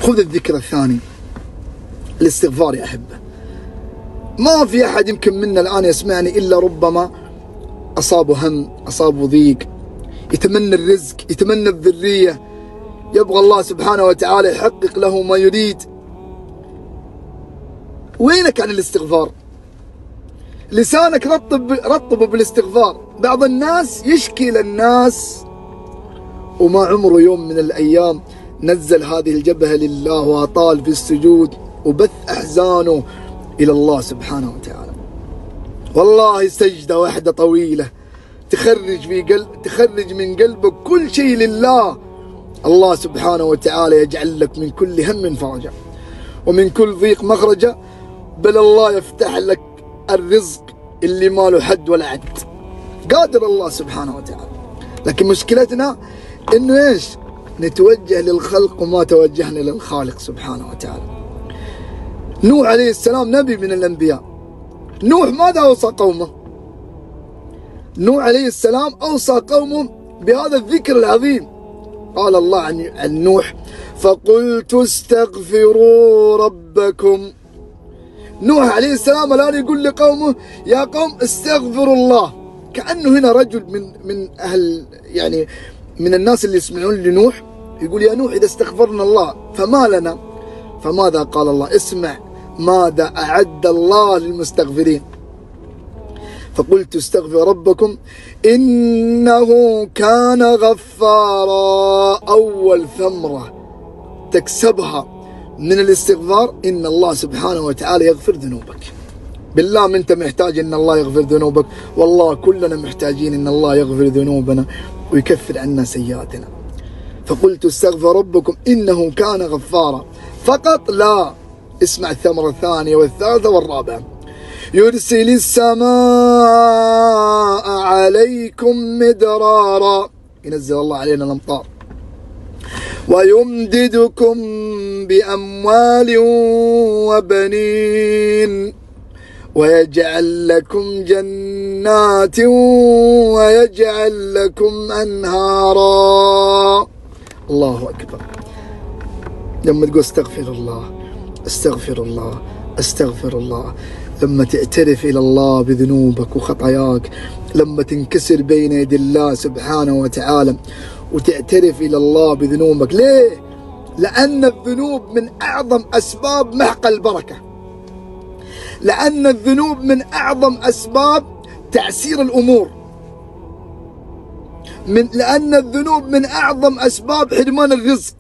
خذ الذكر الثاني، الاستغفار يا أحبة. ما في أحد يمكن منا الآن يسمعني إلا ربما أصابه هم، أصابه ضيق، يتمنى الرزق، يتمنى الذرية، يبغى الله سبحانه وتعالى يحقق له ما يريد. وينك عن الاستغفار؟ لسانك رطبه بالاستغفار. بعض الناس يشكي للناس وما عمره يوم من الأيام نزل هذه الجبهة لله وأطال في السجود وبث أحزانه إلى الله سبحانه وتعالى. والله سجدة واحدة طويلة تخرج من قلبك كل شيء لله، الله سبحانه وتعالى يجعل لك من كل هم فرجا ومن كل ضيق مخرجا، بل الله يفتح لك الرزق اللي ما له حد ولا عد. قادر الله سبحانه وتعالى. لكن مشكلتنا انه ايش؟ نتوجه للخلق وما توجهنا للخالق سبحانه وتعالى. نوح عليه السلام نبي من الانبياء. نوح ماذا اوصى قومه؟ نوح عليه السلام اوصى قومه بهذا الذكر العظيم. قال الله عن نوح: فقلت استغفروا ربكم. نوح عليه السلام الآن يقول لقومه: يا قوم استغفروا الله. كأنه هنا رجل من أهل، يعني من الناس اللي يسمعون لنوح، يقول: يا نوح إذا استغفرنا الله فما لنا؟ فماذا قال الله؟ اسمع ماذا أعد الله للمستغفرين. فقلت استغفر ربكم إنه كان غفارا. أول ثمرة تكسبها من الاستغفار إن الله سبحانه وتعالى يغفر ذنوبك. بالله أنت محتاج إن الله يغفر ذنوبك؟ والله كلنا محتاجين إن الله يغفر ذنوبنا ويكفر عنا سيئاتنا. فقلت استغفر ربكم إنه كان غفارا. فقط لا، اسمع الثمرة الثانية والثالثة والرابعة: يرسل السماء عليكم مدرارا، ينزل الله علينا الأمطار، ويمددكم بأموال وبنين، ويجعل لكم جنات ويجعل لكم أنهارا. الله أكبر. لما تقول استغفر الله استغفر الله استغفر الله، لما تعترف إلى الله بذنوبك وخطاياك، لما تنكسر بين يدي الله سبحانه وتعالى وتعترف إلى الله بذنوبك. ليه؟ لأن الذنوب من أعظم أسباب محق البركة، لأن الذنوب من أعظم أسباب تعسير الأمور، لأن الذنوب من أعظم أسباب حرمان الرزق.